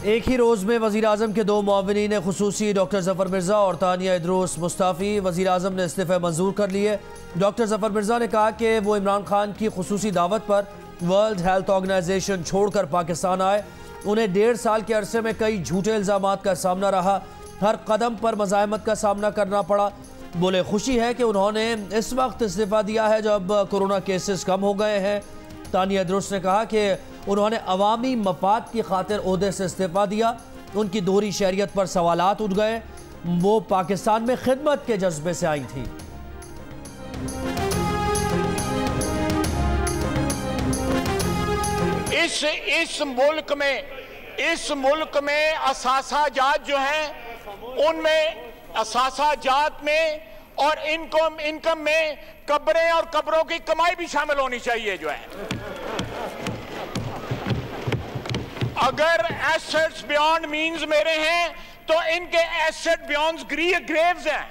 एक ही रोज़ में वज़ीर आज़म के दो मुआविनीन खुसूसी डॉक्टर ज़फ़र मिर्ज़ा और तानिया इदरूस मुस्ताफ़ी वज़ीर आज़म ने इस्तीफ़े मंजूर कर लिए। डॉक्टर ज़फ़र मिर्ज़ा ने कहा कि वो इमरान खान की खुसूसी दावत पर वर्ल्ड हेल्थ ऑर्गेनाइजेशन छोड़कर पाकिस्तान आए। उन्हें 1.5 साल के अरसे में कई झूठे इल्ज़ामात का सामना रहा, हर कदम पर मज़ाहमत का सामना करना पड़ा। बोले खुशी है कि उन्होंने इस वक्त इस्तीफ़ा दिया है जब कोरोना केसेस कम हो गए हैं। तानिया इदरूस ने कहा कि उन्होंने अवामी मफाद की खातिर ओहदे से इस्तीफ़ा दिया। उनकी दोहरी शहरियत पर सवालात उठ गए। वो पाकिस्तान में खिदमत के जज्बे से आई थी। इस मुल्क में असासाजात जो हैं उनमें असासाजात में और इनकम में कब्रें और कब्रों की कमाई भी शामिल होनी चाहिए। जो है अगर एसेट्स बियॉन्ड मींस मेरे हैं तो इनके एसेट बियॉन्ड ग्रेव्स हैं।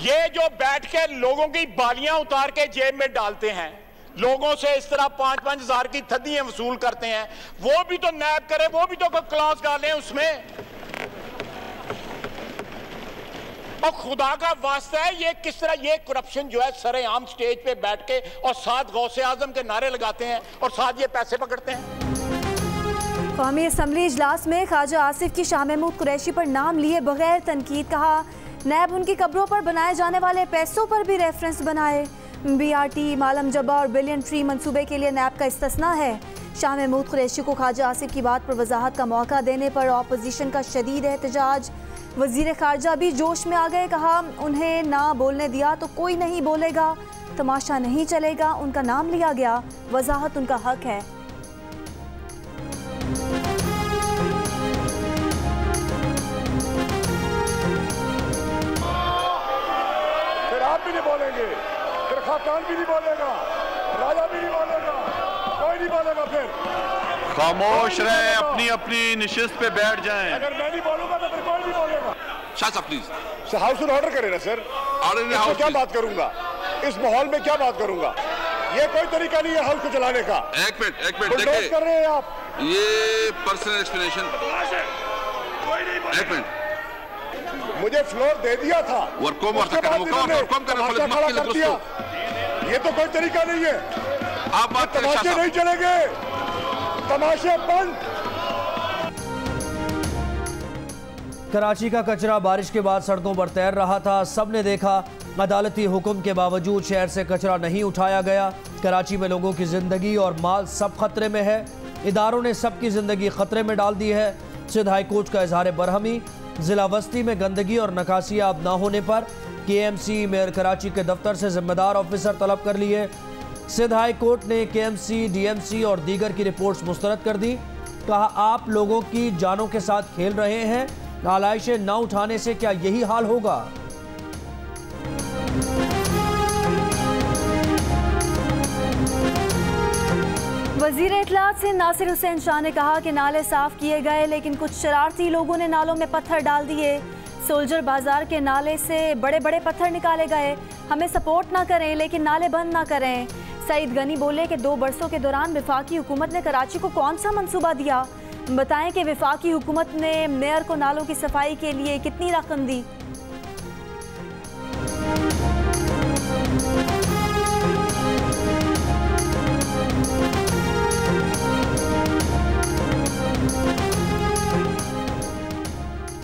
ये जो बैठ के लोगों की बालियां उतार के जेब में डालते हैं, लोगों से इस तरह 5-5 हज़ार की थदियां वसूल करते हैं, वो भी तो नैब करे, वो भी तो क्लॉज डालें उसमें। और खुदा का वास्ता है, ये किस तरह ये करप्शन जो है सरेआम स्टेज पे बैठ के और साथ गौसे आजम के नारे लगाते हैं और साथ ये पैसे पकड़ते हैं। कौमी असम्बली इजलास में ख्वाजा आसिफ की शाह महमूद कुरैशी पर नाम लिए बगैर तनकीद। कहा नैब उनकी कब्रों पर बनाए जाने वाले पैसों पर भी रेफरेंस बनाए। BRT मालम जब्बा और बिलियन ट्री मंसूबे के लिए नैब का इस्तिस्ना है। शाह महमूद कुरैशी को ख्वाजा आसिफ की बात पर वजाहत का मौका देने पर ऑपोजिशन का शदीद एहतजाज। वजीर खारजा भी जोश में आ गए। कहा उन्हें ना बोलने दिया तो कोई नहीं बोलेगा, तमाशा नहीं चलेगा। उनका नाम लिया गया, वजाहत उनका हक है। फिर आप भी नहीं बोलेंगे, फिर खाकान भी नहीं बोलेगा, राजा भी नहीं बोलेगा, कोई नहीं बोलेगा। फिर खामोश रहे, अपनी अपनी निशिस्त पे बैठ जाएं। अगर मैं नहीं बोलूंगा तो फिर कोई नहीं बोलेगा। शाह साहब प्लीज हाउस ऑर्डर करें ना सर। ऑर्डर हाउस क्या बात करूंगा इस माहौल में, क्या बात करूंगा? ये कोई तरीका नहीं है हाउस को चलाने का। एक मिनट देखिए, कर रहे हैं आप ये पर्सनल एक्सप्लेनेशन। एक मिनट, मुझे फ्लोर दे दिया था, ये तो कोई तरीका नहीं है। आप बात करें, तमाशे नहीं चलेंगे, तमाशे बंद। कराची का कचरा बारिश के बाद सड़कों पर तैर रहा था। सबने देखा, अदालती हुक्म के बावजूद शहर से कचरा नहीं उठाया गया। कराची में लोगों की जिंदगी और माल सब खतरे में है। इदारों ने सबकी जिंदगी खतरे में डाल दी है। सिंध हाई कोर्ट का इजहार बरहमी। जिला वस्ती में गंदगी और नकासियाब न होने पर KMC मेयर कराची के दफ्तर से जिम्मेदार ऑफिसर तलब कर लिए। सिंध हाई कोर्ट ने KMC, DMC और दीगर की रिपोर्ट्स मुस्तरद कर दी। कहा आप लोगों की जानों के साथ खेल रहे हैं, आलाइशें न उठाने से क्या यही हाल होगा? वजीर इत्तलात से नासिर हुसैन शाह ने कहा कि नाले साफ किए गए लेकिन कुछ शरारती लोगों ने नालों में पत्थर डाल दिए। सोल्जर बाजार के नाले से बड़े बड़े पत्थर निकाले गए। हमें सपोर्ट ना करें लेकिन नाले बंद ना करें। सईद गनी बोले कि 2 बरसों के दौरान वफाकी हुकूमत ने कराची को कौन सा मंसूबा दिया? बताएं कि वफाकी हुकूमत ने मेयर को नालों की सफाई के लिए कितनी रकम दी?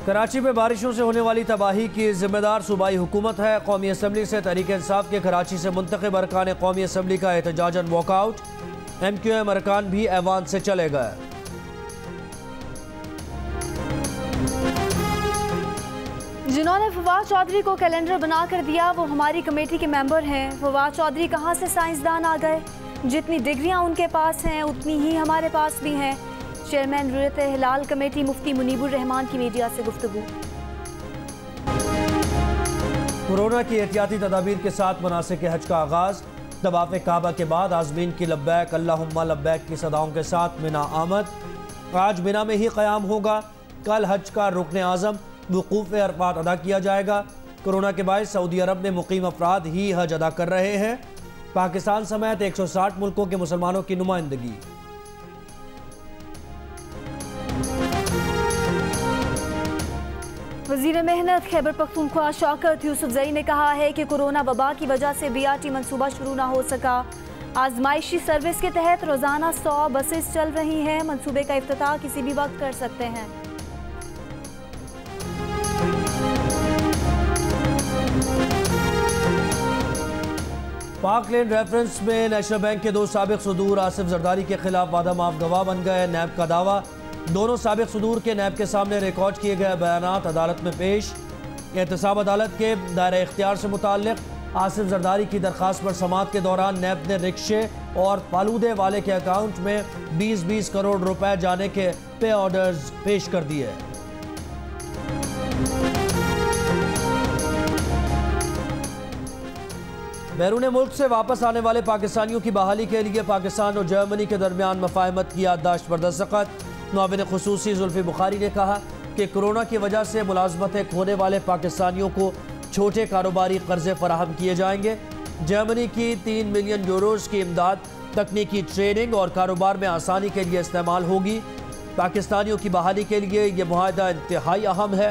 कराची में बारिशों से होने वाली तबाही की जिम्मेदार सूबाई हुकूमत है। कौमी असम्बली से तहरीक इंसाफ के कराची से मुंतखब अरकान कौमी असम्बली का एहतजाजन वॉकआउट। MQM अरकान भी ऐवान से चले गए। जिन्होंने फवाद चौधरी को कैलेंडर बना कर दिया वो हमारी कमेटी के मेंबर हैं। फवाद चौधरी कहाँ से साइंसदान आ गए? जितनी डिग्रियां उनके पास हैं उतनी ही हमारे पास भी हैं। चेयरमैन रुयत हिलाल कमेटी मुफ्ती मुनीबुर रहमान की मीडिया से गुफ्तगू। कोरोना की एहतियाती तदाबीर के साथ मनासिक हज का आगाज। तवाफ़े काबा के बाद आज़मीन की लब्बैक अल्लाहुम्मा लब्बैक की सदाओं के साथ मिना आमद। आज मिना में ही क़याम होगा। कल हज का रुकन आज़म वुकूफ़ अरफ़ात अदा किया जाएगा। कोरोना के बायस सऊदी अरब में मुकीम अफराद ही हज अदा कर रहे हैं। पाकिस्तान समेत 160 मुल्कों के मुसलमानों की नुमाइंदगी। वज़ीर मेहनत खैबर पख्तूनख्वा शौकत यूसुफजई ने कहा है कि कोरोना वबा की वजह से BRT मंसूबा शुरू ना हो सका। आजमाइशी सर्विस के तहत रोज़ाना 100 बसेस चल रही हैं। मंसूबे का इफ्तिताह किसी भी वक्त कर सकते हैं। पाक लेन रेफरेंस में नेशनल बैंक के 2 साबिक सदूर आसिफ जरदारी के खिलाफ वादा माफ गवाह बन गए। नैब का दावा, दोनों साबिक सदूर के नैब के सामने रिकॉर्ड किए गए बयानात अदालत में पेश। एहतसाब अदालत के दायरे इख्तियार से मुताल्लिक आसिफ जरदारी की दरख्वास्त पर समाअत के दौरान नैब ने रिक्शे और फालूदे वाले के अकाउंट में 20-20 करोड़ रुपए जाने के पे ऑर्डर्स पेश कर दिए। बैरून मुल्क से वापस आने वाले पाकिस्तानियों की बहाली के लिए पाकिस्तान और जर्मनी के दरमियान मफाहमत की याददाश्त पर दस्तखत। मुआविन खुसूसी जुल्फी बुखारी ने कहा कि कोरोना की वजह से मुलाजमतें खोने वाले पाकिस्तानियों को छोटे कारोबारी कर्जे फराहम किए जाएंगे। जर्मनी की 3 मिलियन यूरोज़ की इमदाद तकनीकी ट्रेनिंग और कारोबार में आसानी के लिए इस्तेमाल होगी। पाकिस्तानियों की बहाली के लिए यह मुआहदा इंतहाई अहम है।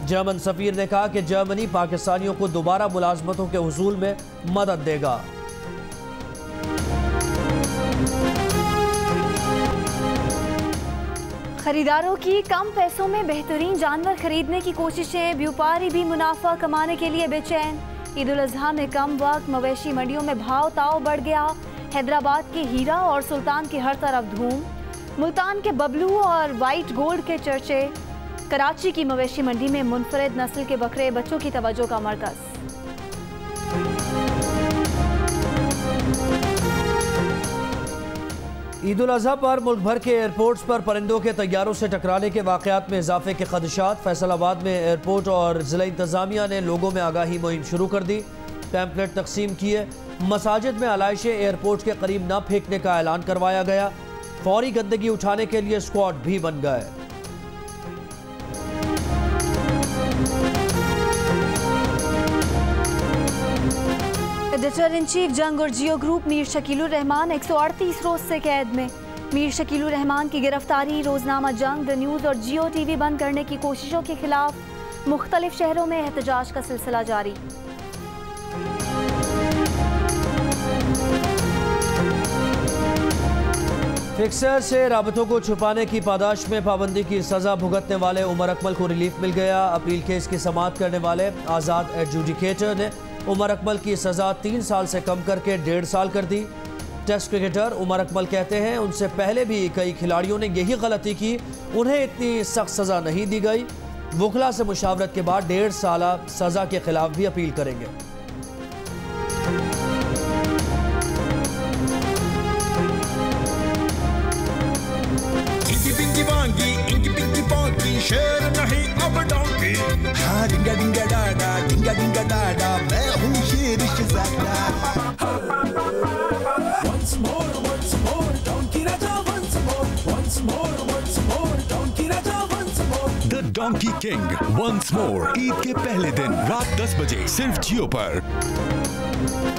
जर्मन सफीर ने कहा कि जर्मनी पाकिस्तानियों को दोबारा मुलाजमतों के हुसूल में मदद देगा। खरीदारों की कम पैसों में बेहतरीन जानवर खरीदने की कोशिशें, व्यापारी भी मुनाफा कमाने के लिए बेचैन। ईद उल अजहा में कम वक्त मवेशी मंडियों में भाव ताव बढ़ गया। हैदराबाद के हीरा और सुल्तान की हर तरफ धूम। मुल्तान के बबलू और वाइट गोल्ड के चर्चे। कराची की मवेशी मंडी में मुनफरिद नस्ल के बकरे बच्चों की तवज्जो का मरकज। ईद उल अजहा पर मुल्क भर के एयरपोर्ट्स पर परिंदों के तैयारों से टकराने के वाक़यात में इजाफे के खदशात। फैसलाबाद में एयरपोर्ट और ज़िला इंतज़ामिया ने लोगों में आगाही मुहिम शुरू कर दी। पैम्पलेट तकसीम किए। मसाजिद में आलाइशें एयरपोर्ट के करीब न फेंकने का ऐलान करवाया गया। फौरी गंदगी उठाने के लिए स्क्वाड भी बन गए। एडिटर इन चीफ जंग और जियो ग्रुप मीर शकीलुर रहमान 138 रोज से कैद में। मीर शकीलुर रहमान की गिरफ्तारी, रोजनामा जंग, द न्यूज़ और जियो टीवी बंद करने की कोशिशों के खिलाफ मुख्तलिफ शहरों में एहतजाज का सिलसिला जारी। फिक्सर से राबतों को छुपाने की पादाश में पाबंदी की सजा भुगतने वाले उमर अकमल को रिलीफ मिल गया। अपील केस की समाअत करने वाले आज़ाद एडजुडिकेटर ने उमर अकमल की सज़ा 3 साल से कम करके 1.5 साल कर दी। टेस्ट क्रिकेटर उमर अकमल कहते हैं उनसे पहले भी कई खिलाड़ियों ने यही गलती की, उन्हें इतनी सख्त सज़ा नहीं दी गई। वकला से मुशावरत के बाद 1.5 साल सज़ा के खिलाफ भी अपील करेंगे। शेर नहीं अब डोंकी, हाँ डिंगा डिंगा डाडा, डिंगा डिंगा डाडा, मैं हूँ शेर शहज़ादा। Once more, donkey Raja once more, donkey Raja once more। The Donkey King once more Eid के पहले दिन रात 10 बजे सिर्फ जियो पर।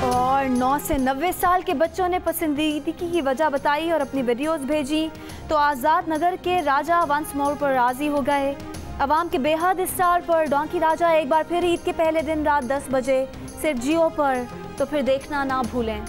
और 9 से 90 साल के बच्चों ने पसंदीदगी की वजह बताई और अपनी वीडियोस भेजी तो आज़ाद नगर के राजा वंस मोर पर राजी हो गए। अवाम के बेहद स्टार पर डोंकी राजा एक बार फिर ईद के पहले दिन रात 10 बजे सिर्फ जियो पर, तो फिर देखना ना भूलें।